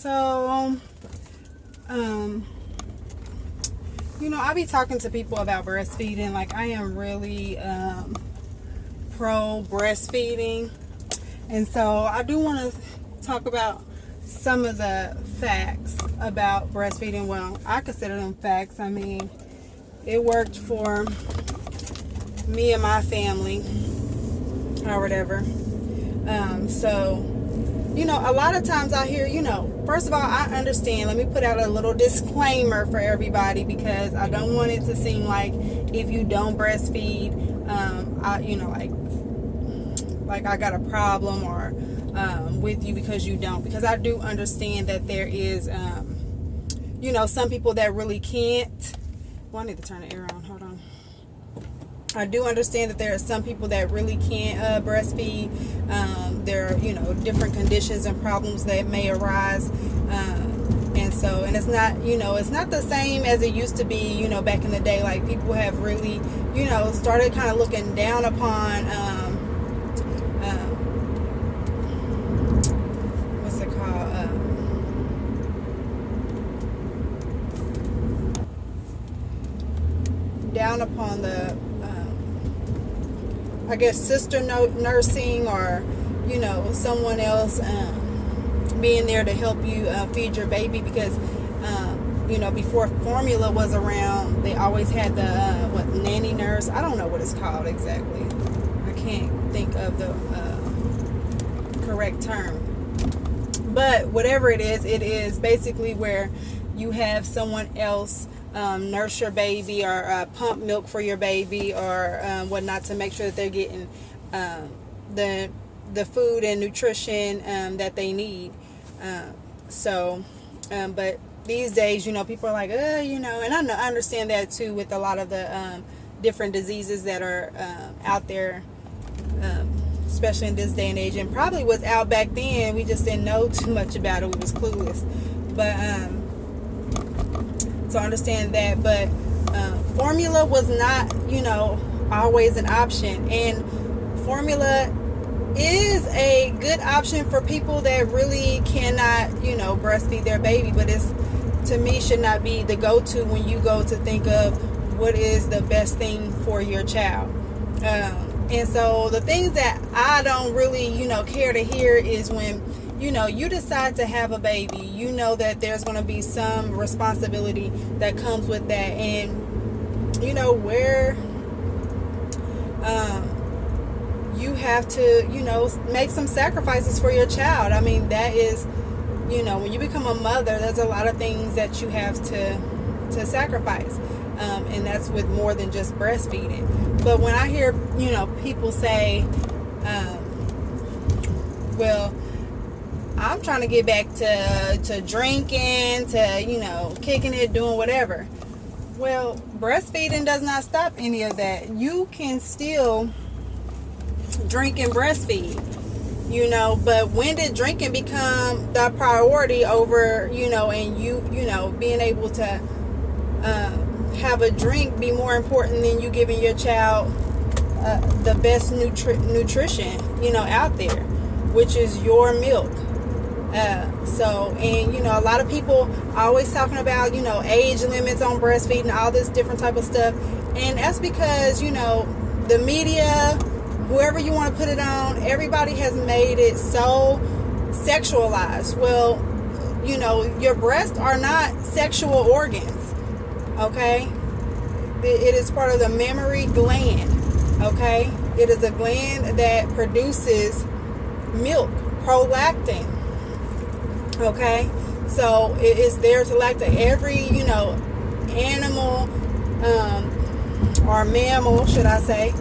So, I be talking to people about breastfeeding. Like, I am really pro breastfeeding. And so I do want to talk about some of the facts about breastfeeding. Well, I consider them facts. I mean, it worked for me and my family or whatever. A lot of times I hear, first of all, I understand. Let me put out a little disclaimer for everybody, because I don't want it to seem like if you don't breastfeed, like I got a problem or with you because you don't. Because I do understand that there is, some people that really can't. Well, I need to turn the air on. Hold on. I do understand that there are some people that really can't breastfeed. There are, different conditions and problems that may arise. And it's not, it's not the same as it used to be, back in the day. Like, people have really, started kind of looking down upon, what's it called? Down upon the, I guess, sister nursing, or, someone else being there to help you feed your baby. Because, before formula was around, they always had the, nanny nurse. I don't know what it's called exactly. I can't think of the correct term. But whatever it is basically where you have someone else nurse your baby, or pump milk for your baby, or whatnot, to make sure that they're getting the food and nutrition that they need. But these days, people are like, and I understand that too, with a lot of the different diseases that are out there, especially in this day and age, and probably was out back then. We just didn't know too much about it. We was clueless. But so I understand that. But formula was not, always an option. And formula is a good option for people that really cannot, breastfeed their baby. But it's, to me, should not be the go-to when you go to think of what is the best thing for your child. And so the things that I don't really, care to hear is when, you decide to have a baby, that there's going to be some responsibility that comes with that. And, where you have to, make some sacrifices for your child. I mean, that is, when you become a mother, there's a lot of things that you have to sacrifice. And that's with more than just breastfeeding. But when I hear, people say, well, I'm trying to get back to drinking, to, kicking it, doing whatever. Well, breastfeeding does not stop any of that. You can still drink and breastfeed, but when did drinking become the priority over, and you being able to have a drink be more important than you giving your child the best nutrition, out there, which is your milk. A lot of people are always talking about, age limits on breastfeeding, all this different type of stuff. And that's because, the media, whoever you want to put it on, everybody has made it so sexualized. Well, your breasts are not sexual organs, okay? It is part of the mammary gland, okay? It is a gland that produces milk, prolactin, okay? So it is there to lactate. Every, animal or mammal, should I say,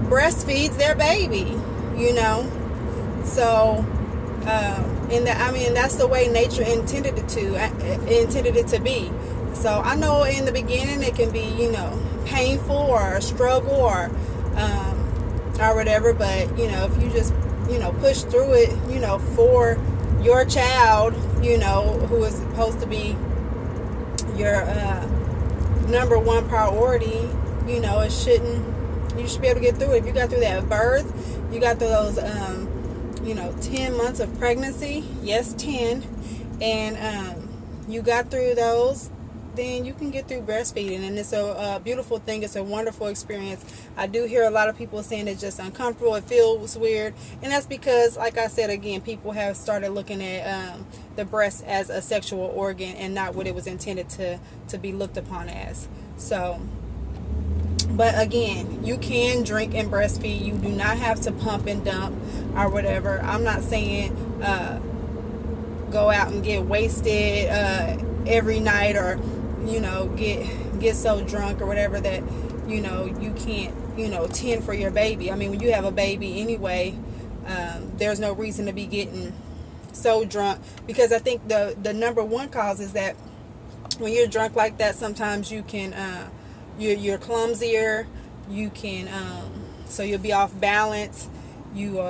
breastfeeds their baby, So, that's the way nature intended it to be. So I know in the beginning it can be, painful or a struggle or whatever. But, if you just, push through it, for your child, who is supposed to be your number one priority, you should be able to get through it. If you got through that birth, you got through those, 10 months of pregnancy, yes, 10, and you got through those, then you can get through breastfeeding. And it's a beautiful thing. It's a wonderful experience. I do hear a lot of people saying it's just uncomfortable, it feels weird, and that's because, like I said again, people have started looking at the breast as a sexual organ and not what it was intended to be looked upon as. So, but again, you can drink and breastfeed. You do not have to pump and dump or whatever. I'm not saying go out and get wasted every night, or get so drunk or whatever that you can't tend for your baby. I mean, when you have a baby anyway, there's no reason to be getting so drunk, because I think the number one cause is that when you're drunk like that, sometimes you can you're clumsier, you can so you'll be off balance, you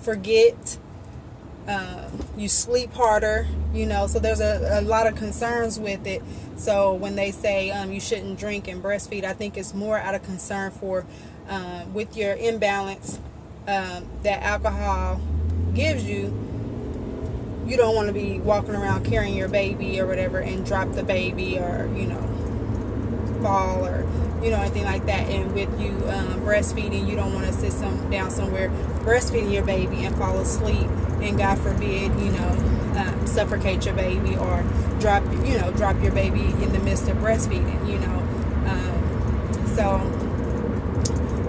forget, you sleep harder, so there's a lot of concerns with it. So when they say you shouldn't drink and breastfeed, I think it's more out of concern for with your imbalance that alcohol gives you. You don't want to be walking around carrying your baby or whatever and drop the baby, or fall, or anything like that. And with you breastfeeding, you don't want to sit down somewhere breastfeeding your baby and fall asleep, and God forbid suffocate your baby, or drop your baby in the midst of breastfeeding.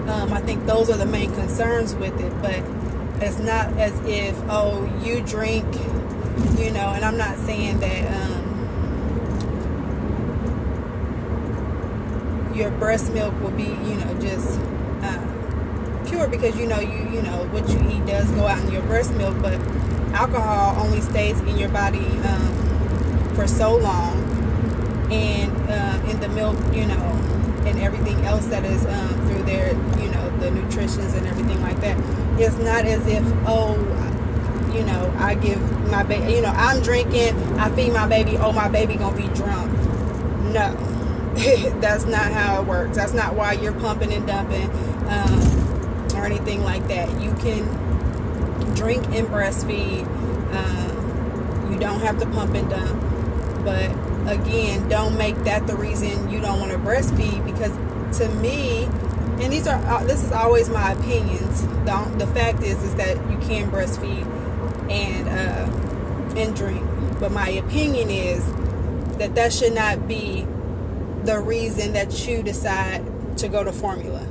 I think those are the main concerns with it. But it's not as if, you drink, and I'm not saying that your breast milk will be just pure, because what you eat does go out in your breast milk, but alcohol only stays in your body for so long, and in the milk, and everything else that is through there, the nutritions and everything like that. It's not as if I give my baby, I'm drinking, I feed my baby, my baby gonna be drunk. No. That's not how it works. That's not why you're pumping and dumping or anything like that. You can drink and breastfeed. You don't have to pump and dump. But again, don't make that the reason you don't want to breastfeed, because to me, and this is always my opinions. The fact is that you can breastfeed and drink. But my opinion is that should not be the reason that you decide to go to formula.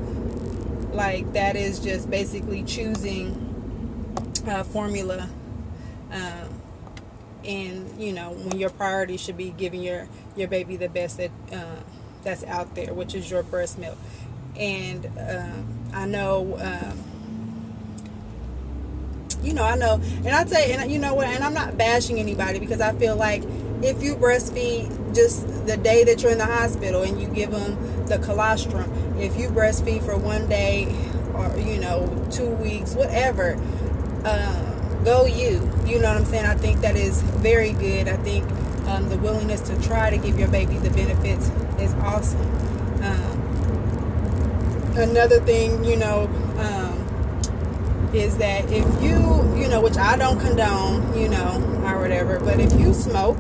Like, that is just basically choosing formula, and when your priority should be giving your baby the best that's out there, which is your breast milk. And I know, and I'd say, and and I'm not bashing anybody, because I feel like if you breastfeed just the day that you're in the hospital and you give them the colostrum, if you breastfeed for 1 day or 2 weeks, whatever, go you know what I'm saying. I think that is very good. I think the willingness to try to give your baby the benefits is awesome. Another thing is that if you which I don't condone or whatever, but if you smoke,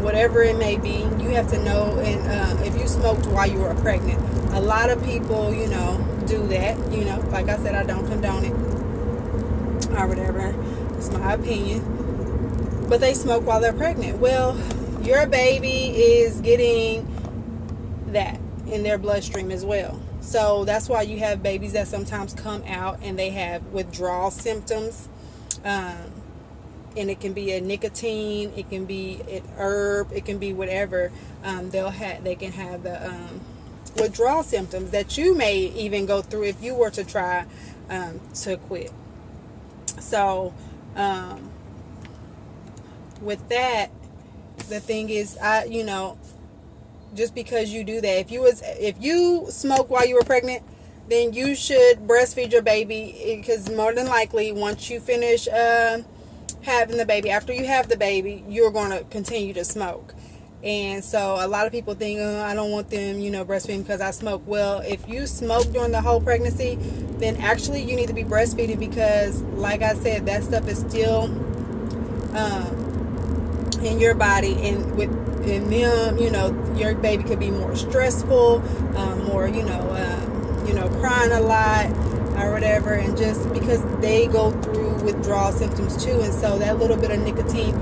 whatever it may be, you have to know. And if you smoked while you were pregnant, a lot of people do that. Like I said, I don't condone it or whatever. It's my opinion. But they smoke while they're pregnant. Well, your baby is getting that in their bloodstream as well. So that's why you have babies that sometimes come out and they have withdrawal symptoms. And it can be a nicotine, it can be an herb, it can be whatever. They can have the withdrawal symptoms that you may even go through if you were to try to quit. So with that, the thing is, just because you do that, if you smoke while you were pregnant, then you should breastfeed your baby, because more than likely, once you finish having the baby, after you have the baby, you're going to continue to smoke. And so a lot of people think, I don't want them, breastfeeding because I smoke. Well, if you smoke during the whole pregnancy, then actually you need to be breastfeeding, because like I said, that stuff is still in your body, and in them, your baby could be more stressful, more, crying a lot or whatever, and just because they go through withdrawal symptoms too, and so that little bit of nicotine,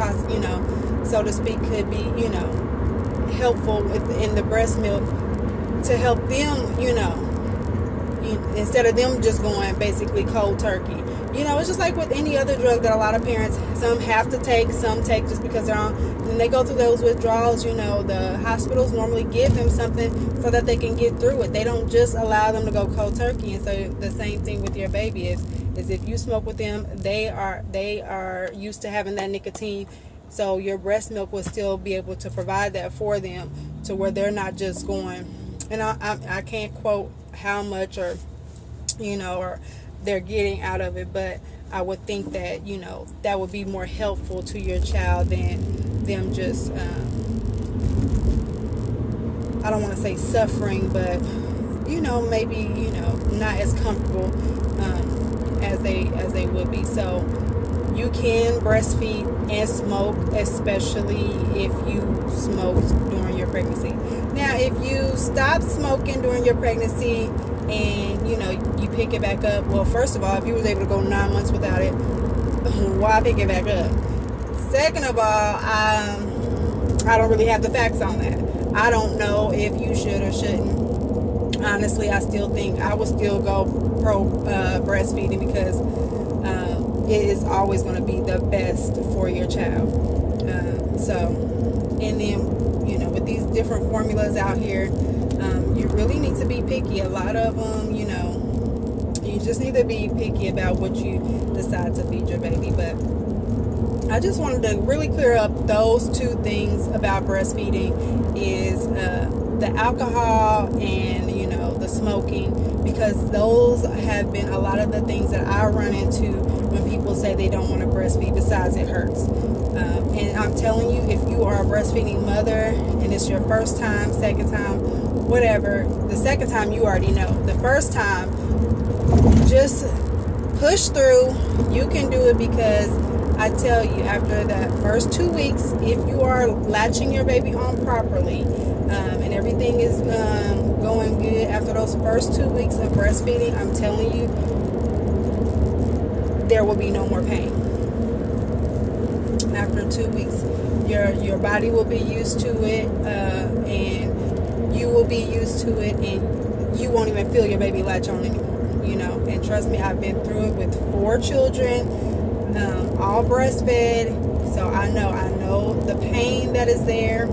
so to speak, could be, helpful in the breast milk to help them, instead of them just going basically cold turkey. It's just like with any other drug that a lot of parents, some have to take, some take just because they're on, and they go through those withdrawals. The hospitals normally give them something so that they can get through it. They don't just allow them to go cold turkey. And so the same thing with your baby is if you smoke with them, they are used to having that nicotine. So your breast milk will still be able to provide that for them, to where they're not just going, and I can't quote how much or they're getting out of it, but I would think that that would be more helpful to your child than them just I don't want to say suffering, but maybe not as comfortable as they would be. So you can breastfeed and smoke, especially if you smoked during your pregnancy. Now, if you stop smoking during your pregnancy and you pick it back up, well, first of all, if you was able to go 9 months without it, why pick it back up? Second of all, I don't really have the facts on that. I don't know if you should or shouldn't. Honestly, I still think I would still go pro breastfeeding, because it is always going to be the best for your child. And then with these different formulas out here, you really need to be picky. A lot of them, you just need to be picky about what you decide to feed your baby. But I just wanted to really clear up those two things about breastfeeding, is the alcohol and the smoking, because those have been a lot of the things that I run into when people say they don't want to breastfeed, besides it hurts. And I'm telling you, if you are a breastfeeding mother and it's your first time, second time, whatever, the second time you already know. The first time, just push through. You can do it, because I tell you, after the first 2 weeks, if you are latching your baby on properly, and everything is going good after those first 2 weeks of breastfeeding, I'm telling you, there will be no more pain. After 2 weeks, your body will be used to it, and you will be used to it, and you won't even feel your baby latch on anymore. And trust me, I've been through it with 4 children, all breastfed, so I know the pain that is there,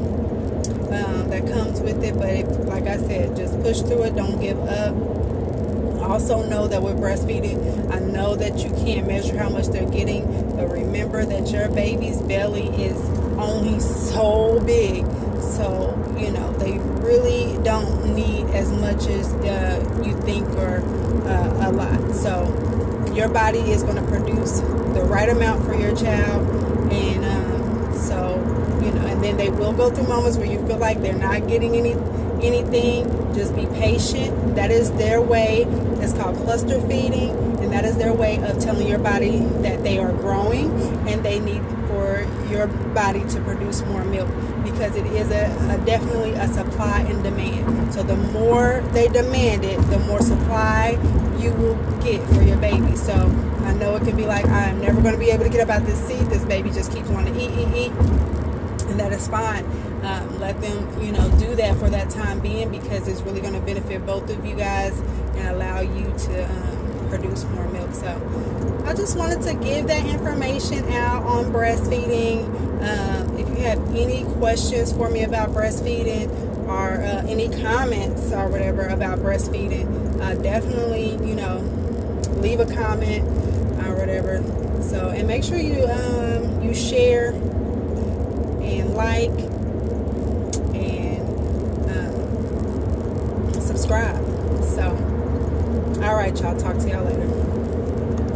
that comes with it. But like I said, just push through it. Don't give up. Also know that with breastfeeding, I know that you can't measure how much they're getting, but remember that your baby's belly is only so big, so they really don't need as much as you think, or a lot. So your body is going to produce the right amount for your child, and and then they will go through moments where you feel like they're not getting anything. Just be patient. That is their way. It's called cluster feeding, and that is their way of telling your body that they are growing and they need for your body to produce more milk, because it is definitely a supply and demand. So the more they demand it, the more supply you will get for your baby. So I know it can be like, I'm never going to be able to get up out this seat. This baby just keeps wanting to eat. And that is fine. Let them, do that for that time being, because it's really going to benefit both of you guys and allow you to produce more milk. So I just wanted to give that information out on breastfeeding. If you have any questions for me about breastfeeding, or any comments or whatever about breastfeeding, definitely, leave a comment or whatever. So, and make sure you share and like and subscribe. So, all right, y'all, talk to y'all later.